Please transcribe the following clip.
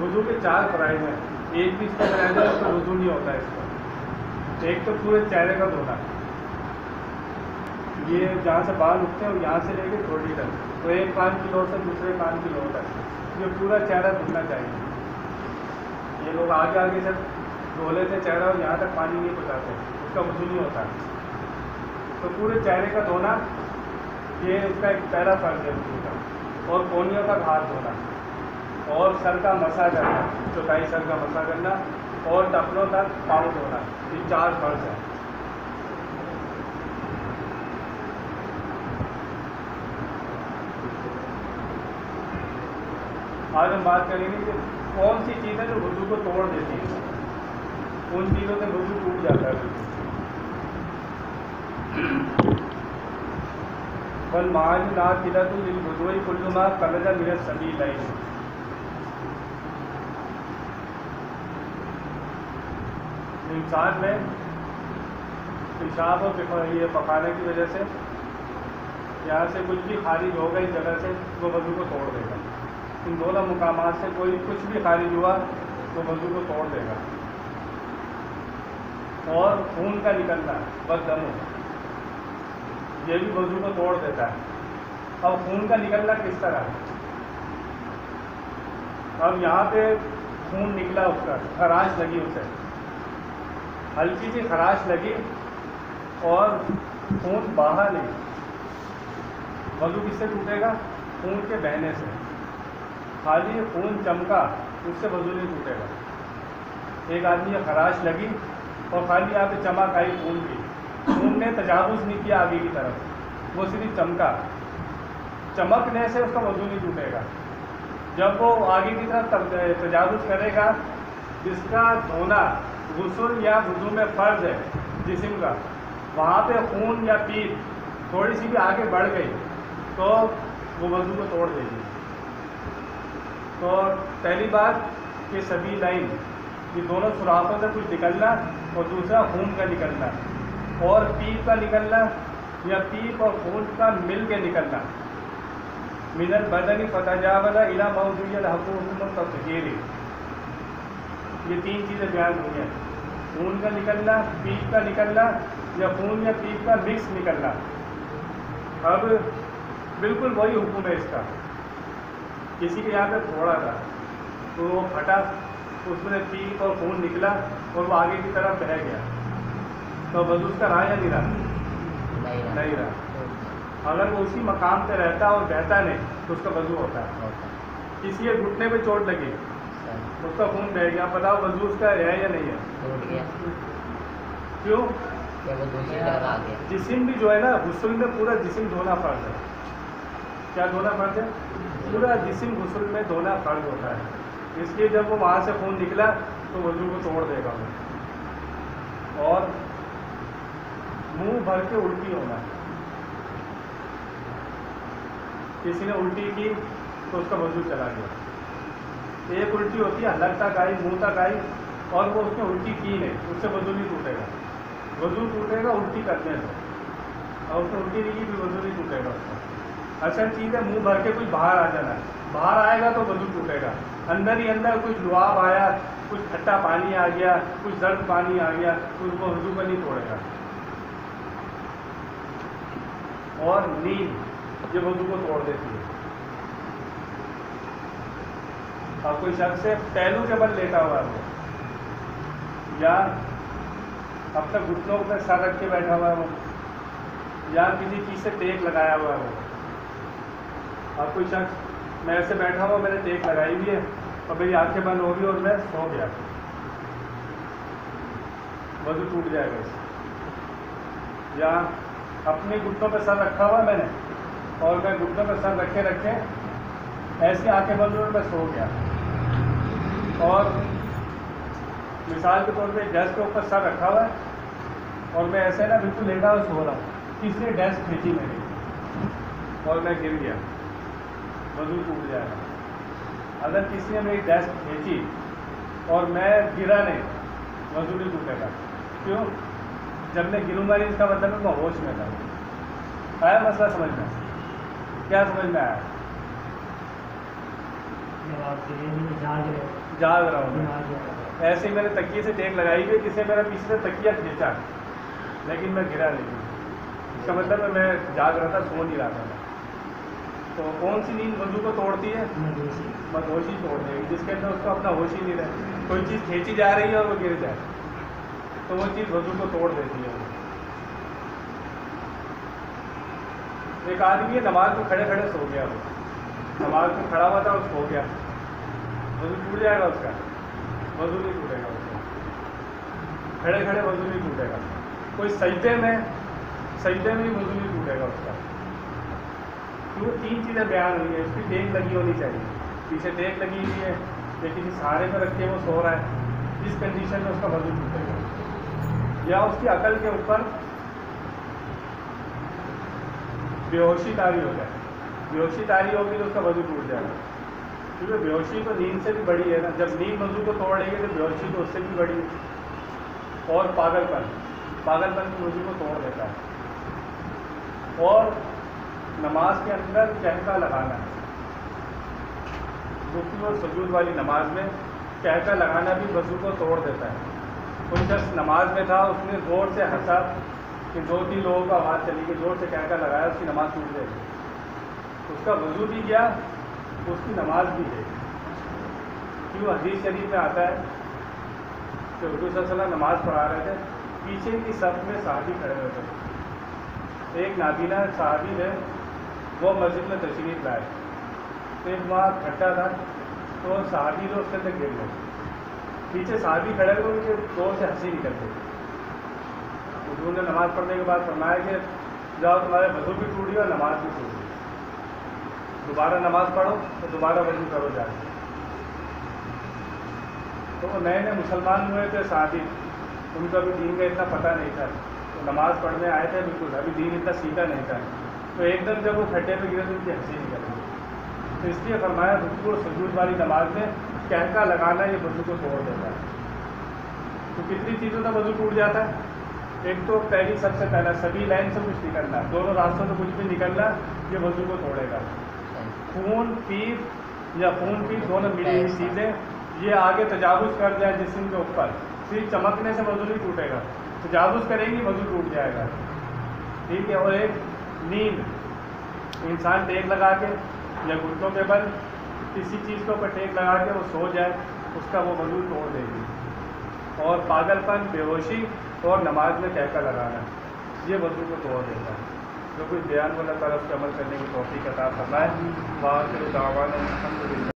وضو کے 4 فرائض ہیں. ایک بھی اس کا رہ جائے تو وضو نہیں ہوتا ہے اس کا. ایک تو پورے چہرے کا دھونا، یہ جہاں سے بال اٹھتے ہیں اور یہاں سے لے کے تھوڑی تک، تو ایک کان کی لو سے دوسرے کان کی لو تک یہ پورا چہرہ دھلنا چاہیے. یہ لوگ آگے آگے سے دھو لیتے چہرہ اور یہاں تک پانی نہیں پہنچاتے، اس کا وضو نہیں ہوتا. تو پورے چہرے کا دھونا یہ اس کا ایک پہلا فرض ہے وضو کا. اور کونیوں تک ہاتھ دھونا، اور سر کا مسح کرنا، چوتھائی سر کا مسح کرنا، اور ٹخنوں تک پاؤں دھونا. یہ 4 فرض ہیں. آج ہم بات کریں گے کہ کون سی چیزیں جو وضو کو توڑ دیتی ہیں، ان چیزوں سے وضو ٹوٹ جاتا ہے. والمعاجنات قلۃ للوضوء کل ما خرج من السبیلین. انسان میں پیشاب اور یہ پکانے کی وجہ سے یہاں سے کچھ بھی خارج ہوگا اس جگہ سے وہ وضو کو توڑ دے گا. ان دونوں مقامات سے کوئی کچھ بھی خارج ہوا تو وضو کو توڑ دے گا. اور خون کا نکلنا بددم یہ بھی وضو کو توڑ دیتا ہے. اب خون کا نکلنا کس طرح ہے؟ اب یہاں پہ خون نکلا، اس کا خراش لگی، اسے ہلکی سی خراش لگی اور خون باہر نہیں، وضو کس سے ٹوٹے گا؟ خون کے بہنے سے. خالی خون چمکا اس سے وضو نہیں ٹوٹے گا. ایک آدمی یہ خراش لگی اور خالی یہاں پہ چمک آئی خون کی، خون نے تجاوز نہیں کیا آگے کی طرف، وہ صرف چمکا. چمکنے سے اس کا وضو نہیں ٹوٹے گا. جب وہ آگے کی طرف تجاوز کرے گا، جس کا دھونا غسل یا وضو میں فرض ہے جسم کا، وہاں پہ خون یا پیپ تھوڑی سی بھی آگے بڑھ گئی تو وہ وضو کو توڑ دے گی. تو پہلی بات کہ سبیلین، یہ دونوں سوراخوں سے کچھ نکلنا، اور دوسرا خون کا نکلنا، اور پیپ کا نکلنا یا پیپ اور خون کا مل کے نکلنا. من البدن فتجاوز الی موضوع الحکم التطہیر، یہ 3 چیزیں بیان ہوئی ہیں. خون کا نکلنا، پیپ کا نکلنا، یا خون یا پیپ کا مکس نکلنا. اب بالکل وہی حکم ہے اس کا. کسی کے یہاں پہ تھوڑا تھا تو وہ پھٹا، اس میں پیپ اور خون نکلا اور وہ آگے کی طرف بہہ گیا، تو وضو اس کا رہا یا نہیں رہا؟ نہیں رہا. اگر وہ اسی مقام پہ رہتا اور بہتا نہیں تو اس کا وضو ہوتا ہے. کسی کے گھٹنے پہ چوٹ لگی، اس کا خون بہہ گیا، بتاؤ وضو اس کا ہے یا نہیں ہے؟ کیوں؟ جسم بھی جو ہے نا، غسل میں پورا جسم دھونا فرض ہے. کیا دھونا فرض ہے؟ پورا جسم غسل میں دھونا فرض ہوتا ہے. اس لیے جب وہ وہاں سے خون نکلا تو وضو کو توڑ دے گا. اور منہ بھر کے الٹی ہونا، کسی نے الٹی کی تو اس کا وضو چلا گیا. ایک الٹی ہوتی ہے حلق تک آئی، منہ تک آئی، اور وہ اس نے الٹی کی نہیں، اس سے وضو نہیں ٹوٹے گا. وضو ٹوٹے گا الٹی کرنے سے، اور اس نے الٹی نہیں کی بھی وضو نہیں ٹوٹے گا. اس کا اصل چیز ہے منہ بھر کے کچھ باہر آ جانا ہے. باہر آئے گا تو وضو ٹوٹے گا. اندر ہی اندر کچھ لعاب آیا، کچھ کھٹا پانی آ گیا، کچھ زرد پانی آ گیا، تو اس کو وضو کو نہیں توڑے گا. اور نیند یہ وضو کو توڑ دیتی ہے. اور کوئی شخص سے پہلو کے بل لیٹا ہوا ہے، یا اب تک گھٹنوں پہ سر رکھ کے بیٹھا ہوا ہے، یا کسی چیز سے ٹیک لگایا ہوا ہے. اور کوئی شخص میں ایسے بیٹھا ہوا، میں نے ٹیک لگائی ہوئی ہے اور میری آنکھیں بند ہوگی اور میں سو گیا، وضو ٹوٹ جائے گا. یا اپنے گھٹنوں پہ سر رکھا ہوا میں نے، اور میں گھٹنوں پہ سر رکھے رکھے ایسی آنکھیں بند ہوئی اور میں سو گیا. اور مثال کے طور پہ ڈیسک کے اوپر سر رکھا ہوا ہے اور میں ایسے نا بالکل لیٹا ہوا سو رہا ہوں، کسی نے ڈیسک کھینچی میری اور میں گر گیا، وضو ٹوٹ جائے گا. اگر کسی نے میری ڈیسک کھینچی اور میں گرا نہیں، وضو نہیں ٹوٹے گا. کیوں؟ جب میں گروں گا اس کا مطلب ہے میں ہوش میں تھا. آیا مسئلہ سمجھ میں؟ کیا سمجھ میں آیا؟ جاگ رہا ہوں میں. ایسے ہی میں نے تکیے سے ٹیک لگائی ہوئی، کسی نے میرا پیچھے سے تکیہ کھینچا لیکن میں گرا نہیں. اس کا مطلب ہے میں جاگ رہا تھا، سو نہیں رہا تھا. تو کون سی نیند وضو کو توڑتی ہے؟ مدہوشی توڑ دے گی، جس کے اندر اس کو اپنا ہوش ہی نہیں رہے. کوئی چیز کھینچی جا رہی ہے اور وہ گر جائے تو وہ چیز وضو کو توڑ دیتی ہے. ایک آدمی ہے نماز کو کھڑے کھڑے سو گیا، وہ نماز میں کھڑا ہوا تھا اور سو گیا، وضو ٹوٹ جائے گا اس کا؟ وضو نہیں ٹوٹے گا اس کا، کھڑے کھڑے وضو نہیں ٹوٹے گا. کوئی سجدے میں بھی وضو نہیں ٹوٹے گا اس کا. کیوں؟ 3 چیزیں بیان ہوئی ہیں. اس کی ٹیک لگی ہونی چاہیے، پیچھے ٹیک لگی ہوئی ہے یا کسی سہارے پہ رکھ کے وہ سو رہا ہے، اس کنڈیشن میں اس کا وضو ٹوٹے گا. یا اس کی عقل کے اوپر بے ہوشی طاری ہو جائے، بے ہوشی طاری ہوگی تو اس کا وضو ٹوٹ جائے گا. کیونکہ بے ہوشی تو نیند سے بھی بڑی ہے نا. جب نیند وضو کو توڑ رہی ہے تو بے ہوشی تو اس سے بھی بڑی ہے. اور پاگل پن کی وضو کو توڑ دیتا ہے. اور نماز کے اندر کہکا لگانا ہے، رکوع اور سجود والی نماز میں کہکا لگانا بھی وضو کو توڑ دیتا ہے. کوئی شخص نماز میں تھا، اس نے زور سے ہنسا کہ 2-3 لوگوں کا آواز چلی گئی، زور سے کہکا لگایا، اس کی نماز ٹوٹ گئی. اس کا وضو بھی گیا، اس کی نماز بھی گئی. کیوں؟ حدیث شریف میں آتا ہے کہ حضور صلی اللہ علیہ وسلم نماز پڑھا رہے تھے، پیچھے کی صف میں صحابی کھڑے ہوئے تھے. ایک نابینا صحابی ہے، وہ مسجد میں تشریف لائے، تو ایک وہاں کھٹا تھا تو صحابی جو اس کے اندر گر گئے. پیچھے صحابی کھڑے ہوئے، ان کے زور سے ہنسی نکل گئی. حضور نے نماز پڑھنے کے بعد فرمایا کہ جاؤ، تمہارے وضو بھی ٹوٹی اور نماز بھی ٹوٹی، دوبارہ نماز پڑھو تو دوبارہ وضو کرو جا کے. تو وہ نئے مسلمان ہوئے تھے صحابی، ان کو ابھی دین کا اتنا پتہ نہیں تھا، تو نماز پڑھنے آئے تھے، بالکل ابھی دین اتنا سیکھا نہیں تھا. تو ایک دم جب وہ کھڈے پہ گرے تو ان کی ہنسی نکل گئی. تو اس لیے فرمایا رکوع اور سجود والی نماز میں کہکا لگانا یہ وضو کو توڑ دیتا ہے. تو کتنی چیزوں سے وضو ٹوٹ جاتا ہے؟ ایک تو پہلی، سب سے پہلا سبھی لائن سے کچھ نکلنا، دونوں راستوں سے کچھ بھی نکلنا، یہ وضو کو توڑے گا. خون پیپ دونوں ملی ہوئی چیزیں یہ آگے تجاوز کر جائے جسم کے اوپر، صرف چمکنے سے وضو نہیں ٹوٹے گا، تجاوز کرے گی وضو ٹوٹ جائے گا. ٹھیک ہے. اور ایک نیند، انسان ٹیک لگا کے یا گھٹنوں کے بل کسی چیز کے اوپر ٹیک لگا کے وہ سو جائے، اس کا وہ وضو توڑ دے گی. اور پاگل پن، بے ہوشی اور نماز میں کہکا لگانا یہ وضو کو توڑ دیتا ہے. جو کچھ بیان والا طرف سے عمل کرنے کی توفیق عطا فرمائے. وآخر دعوانا الحمدللہ.